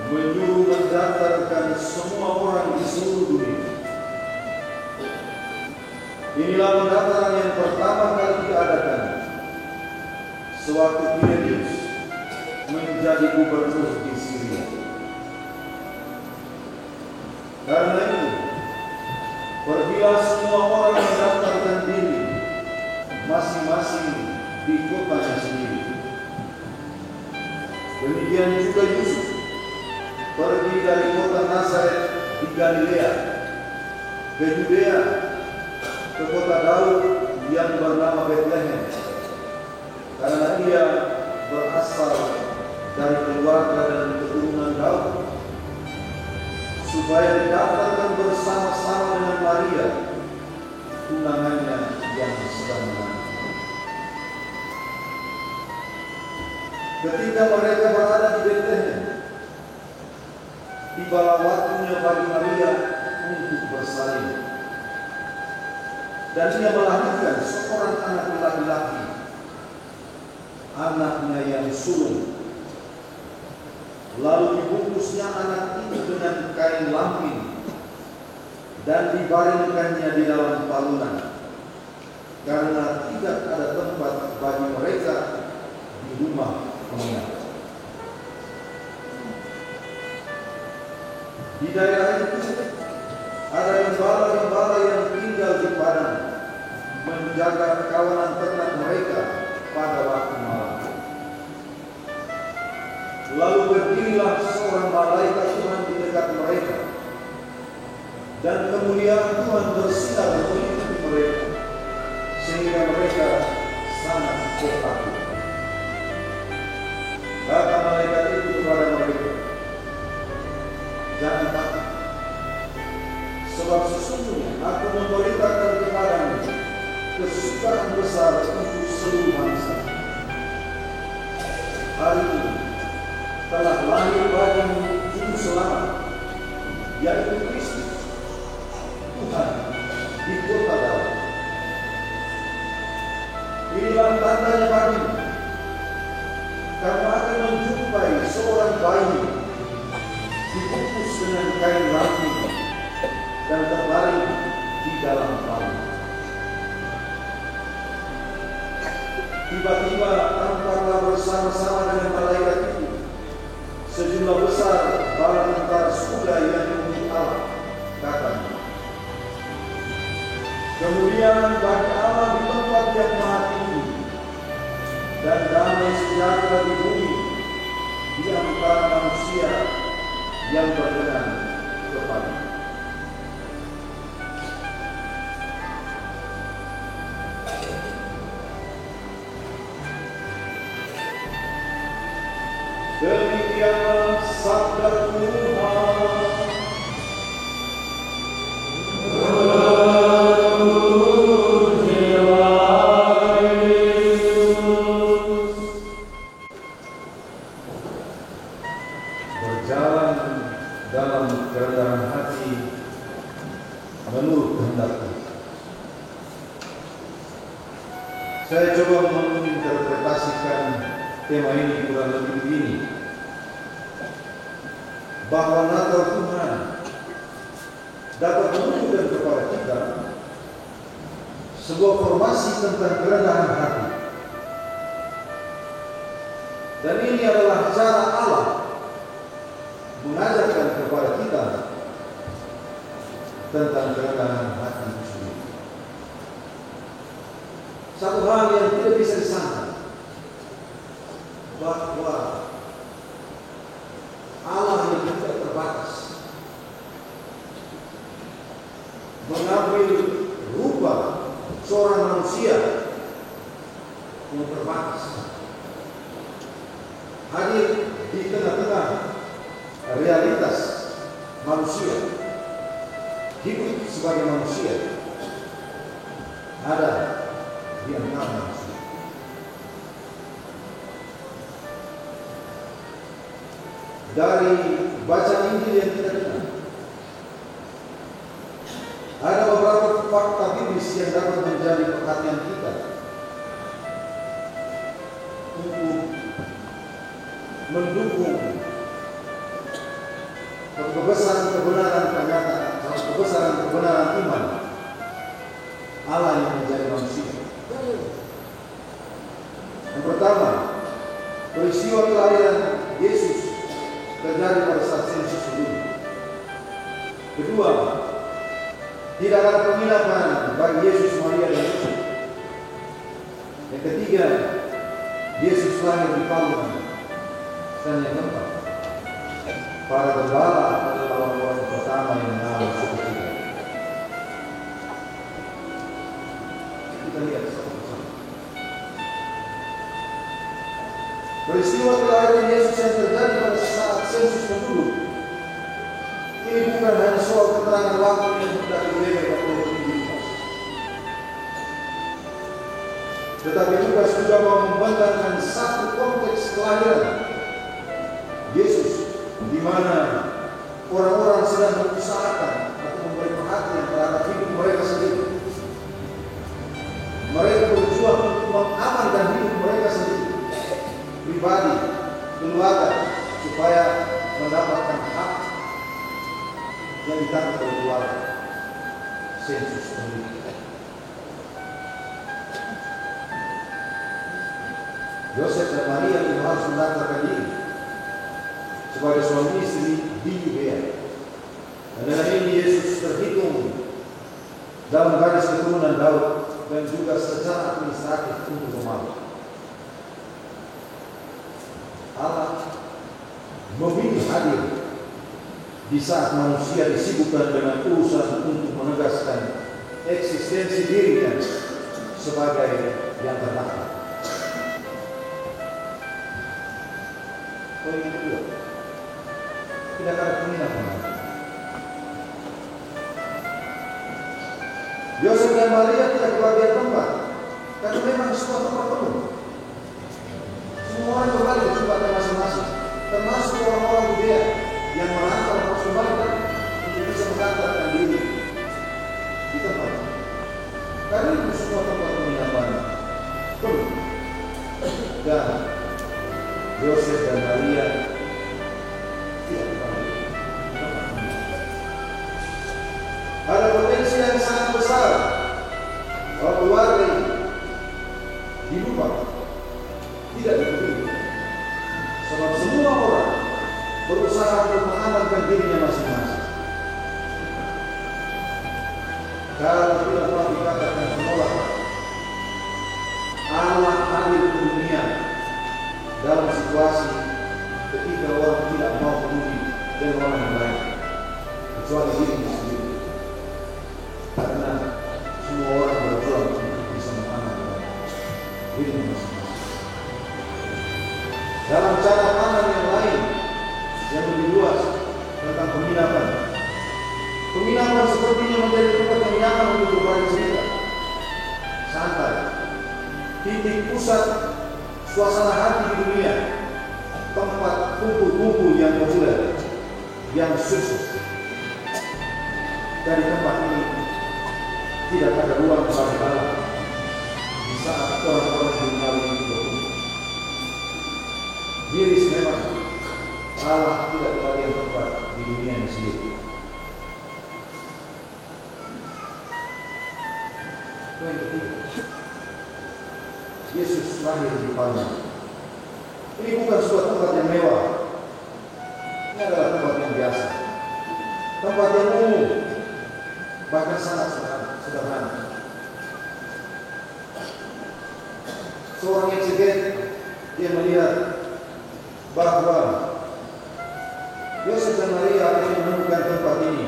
menyuruh mendaftarkan semua orang di seluruh dunia. Inilah pendaftaran yang pertama kali diadakan sewaktu Quirinius menjadi gubernur di Syria. Karena itu, pergilah semua orang mendaftarkan diri masing-masing di kotanya sendiri. Demikian juga Yusuf pergi dari kota Nazaret di Galilea ke Yudea, ke kota Daud yang bernama Bethlehem, karena ia berasal dari keluarga dan keturunan Daud, supaya didaftarkan bersama-sama dengan Maria, tunangannya yang sedang mengandung. Ketika mereka berada di Bethlehem, tibalah waktunya bagi Maria untuk bersalin, dan ia melahirkan seorang anak laki-laki, anaknya yang sulung. Lalu dibungkusnya anak itu dengan kain lampin dan dibaringkannya di dalam palunan, karena tidak ada tempat bagi mereka di rumah penginap. Di daerah itu ada gembala-gembala yang tinggal di padang, menjaga kawanan ternak mereka pada waktu malam. Lalu berdirilah seorang malaikat Tuhan di dekat mereka, dan kemuliaan Tuhan bersinar mengelilingi mereka, sehingga mereka sangat tertakut. Kata malaikat itu kepada mereka, "Jangan takut, sebab sesungguhnya aku memberitakan kepadamu kesukaan besar untuk seluruh bangsa. Hari ini telah lahir bagimu juru selamat, yaitu Kristus Tuhan di kota Daud. Inilah tandanya bagimu, kamu akan menjumpai seorang bayi dibungkus dengan kain lampin dan terbaring di dalam palu." Tiba-tiba tampaklah bersama-sama dengan malaikat itu sejumlah besar bala tentara surga yang memuji Allah, katanya, "Kemuliaan bagi Allah di tempat yang maha tinggi, dan damai sejahtera di bumi di antara manusia yang berkenan kepada." Demikianlah sabda Tuhan. Berjalan dalam kerendahan hati menurut kehendak Tuhan. Saya coba menginterpretasikan tema ini kurang lebih begini, bahwa Natal Tuhan dapat menunjukkan kepada kita sebuah formasi tentang kerendahan hati, dan ini adalah cara Allah mengajarkan kepada kita tentang kerendahan hati itu sendiri. Satu hal yang tidak bisa disangka, bahwa Allah yang tidak terbatas mengambil rupa seorang manusia yang terbatas, hadir di tengah-tengah realitas manusia, hidup sebagai manusia, ada di antara manusia. Dari bacaan Injil yang kita dengar, ada beberapa fakta biblis yang dapat menjadi perhatian kita untuk mendukung kebesaran kebenaran ternyata, kebesaran kebenaran iman Allah yang menjadi manusia. Yang pertama, peristiwa kelahiran Yesus terjadi pada saat sensus dulu. Kedua, tidak ada penginapan bagi Yesus, Maria, dan Yusuf. Yang ketiga, Yesus lahir di Palma. Dan yang keempat, para gembala adalah orang-orang pertama yang mengalami suku tiga. Kita lihat satu-satu. Peristiwa kelahiran Yesus yang terjadi pada saat sensus penduduk ini bukan hanya soal keterangan waktu yang hendak diberikan oleh Lukas, tetapi Lukas juga mau membentangkan satu konteks kelahiran Yesus, di mana orang-orang sedang mengusahakan atau memberi perhatian terhadap hidup mereka sendiri. Mereka berjuang untuk mengamankan hidup mereka sendiri, pribadi, keluarga, supaya mendapatkan hak yang ditanggung oleh keluarga. Sensus penduduk. Yosef dan Maria yang harus mendaftarkan diri sebagai suami istri di Yudea. Dan dengan ini Yesus terhitung dalam garis keturunan Daud dan juga secara administratif untuk pemalu. Allah memilih hadir di saat manusia disibukkan dengan urusan untuk menegaskan eksistensi dirinya sebagai yang terdaftar. Poin yang kedua, tidak ada penginapan. Yosef dan Maria tidak kebagian tempat karena memang semua tempat penuh. Semua orang kembali ke tempatnya masing-masing, termasuk orang-orang Yudea yang merantau harus kembali untuk bisa mendaftarkan diri di tempat. Karena itu semua tempat penginapan penuh. Dan Yosef dan Maria tidak kembali. Ada potensi yang sangat besar bahwa keluarga dilupa, tidak dipilih. Sebab semua orang berusaha untuk mengamankan dirinya masing-masing. Kalau tidak pernah dikatakan menolak, Allah hadir ke dunia dalam situasi ketika orang tidak mau peduli dengan orang yang lain, kecuali dirinya sendiri. Karena semua orang berjuang untuk bisa mengamankan dirinya masing-masing. Dalam cara pandang yang lain yang lebih luas tentang penginapan, penginapan sepertinya menjadi tempat penginapan untuk berbagi cerita, santai, titik pusat suasana hati di dunia, tempat kumpul-kumpul yang populer, yang sukses. Dari tempat ini tidak ada ruang bagi Allah di saat orang-orang dunia ini berkumpul. Diri memang Allah tidak kebagian tempat di dunia ini sendiri. Yang ketiga, Yesus lahir di Palma. Ini bukan suatu tempat yang mewah. Ini adalah tempat yang biasa, tempat yang umum, bahkan sangat sederhana. Seorang ekseget dia melihat bahwa Yosef dan Maria akhirnya menemukan tempat ini.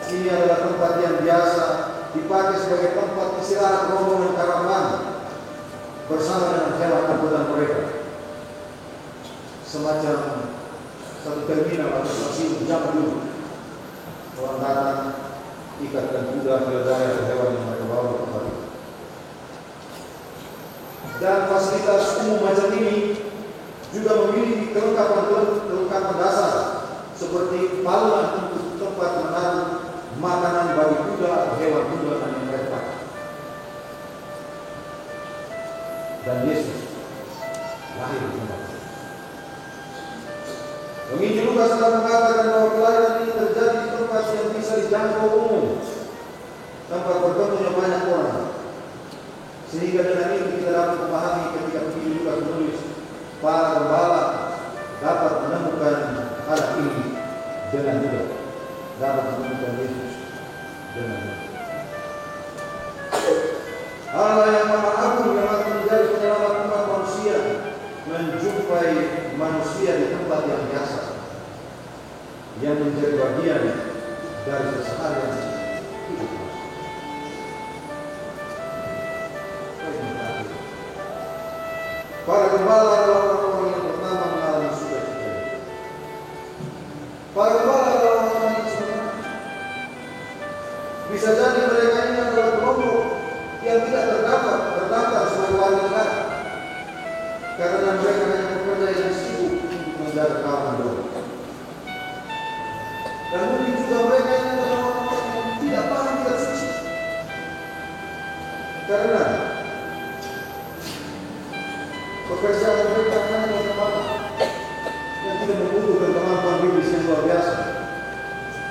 Ini adalah tempat yang biasa dipakai sebagai tempat istirahat rombongan karavan bersama dengan hewan angkutan mereka. Semacam satu terminal atau stasiun zaman dulu. Orang datang, ikatkan kuda, keledai atau hewan yang mereka bawa ke tempat itu. Dan fasilitas umum macam ini juga memiliki kelengkapan dasar seperti paluan untuk tempat menaruh makanan bagi kuda atau hewan kurban yang mereka pakai. Dan Yesus lahir di tempat itu. Penginjil Lukas telah mengatakan bahwa kelahiran jangkau umum, tempat bertemunya banyak orang. Sehingga dengan itu kita dapat memahami ketika begitu juga menulis para gembala dapat menemukan anak ini dengan mudah, dapat menemukan Yesus dengan mudah. Allah yang Maha Agung yang akan menjadi penyelamat umat manusia menjumpai manusia di tempat yang biasa, yang menjadi bagian dari keseharian hidup. Para gembala adalah orang-orang yang pertama mengalami sukacita. Para gembala adalah orang-orang yang sebenarnya. Bisa jadi mereka ini adalah kelompok yang tidak terdaftar sebagai warga negara, karena mereka hanya bekerja yang sibuk untuk menjaga keamanan doa. Dan mungkin juga mereka ini adalah orang-orang yang tidak paham kitab suci, karena pekerjaan mereka hanya bagaimana yang tidak membutuhkan kemampuan biblis yang luar biasa.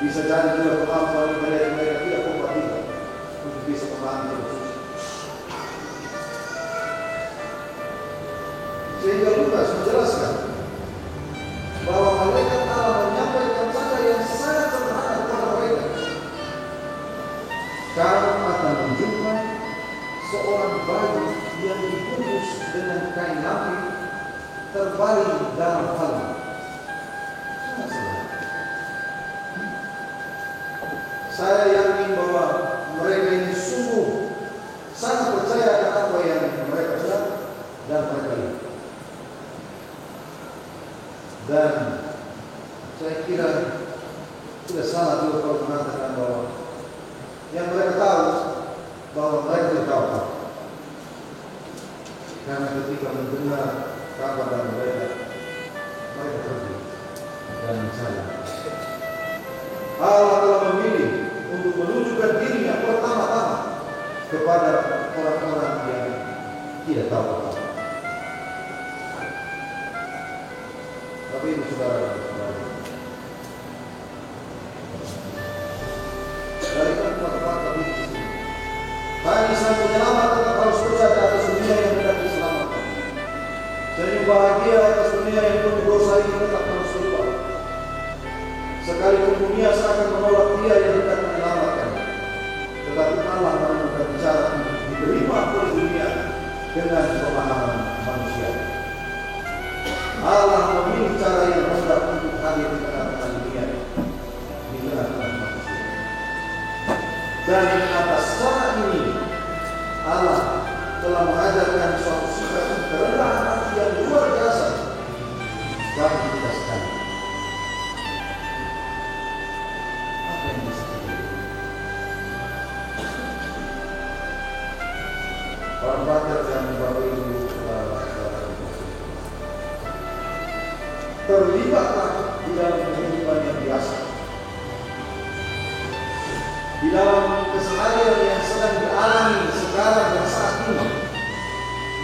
Bisa jadi juga kemampuan mereka tidak kompatibel untuk bisa memahami kitab suci. Sehingga Lukas menjelaskan bahwa malaikat Allah menyampaikan tanda yang sangat sederhana kepada mereka. Kamu akan menjumpai seorang bayi yang dibungkus dengan kain lapis terbaring dalam palung. Saya yakin bahwa mereka ini sungguh sangat percaya akan apa yang mereka lihat dan mereka lihat. Dan saya kira tidak salah juga kalau mengatakan bahwa yang mereka tahu bahwa mereka tidak tahu. Karena ketika mendengar kabar dari mereka pergi dan mencari. Allah telah memilih untuk menunjukkan dirinya pertama-tama kepada orang-orang yang tidak tahu apa. Tapi itu saudara-saudara, dari kata-kata ini, hanya sang penyelamat tetap harus percaya atas dunia yang tidak diselamatkan. Senyum bahagia atas dunia yang penuh dosa ini tetap harus keluar. Sekalipun dunia seakan menolak Dia yang hendak menyelamatkan, tetapi Allah menemukan cara untuk diterima oleh dunia dengan pemahaman manusia. Allah memilih cara yang hendak untuk hadir di tengah-tengah dunia, di tengah-tengah manusia. Dan atas cara ini Allah telah mengajarkan suatu sikap kerendahan hati yang luar biasa bagi kita sekalian. Apa yang bisa kita lakukan? Para Bapak dan Bapak Ibu, terlibatlah di dalam kehidupan yang biasa, di dalam keseharian yang sedang dialami sekarang dan saat ini.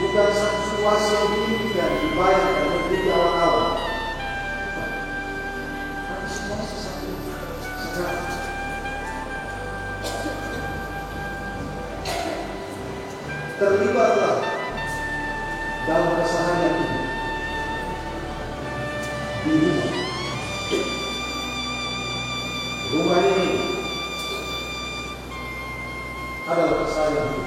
Bukan satu situasi yang diimpikan, dibayangkan menjadi awal-awal, tapi semua sesuatu sekarang. Terlibatlah dalam keseharian ini di rumah. Rumah ini adalah keseharian.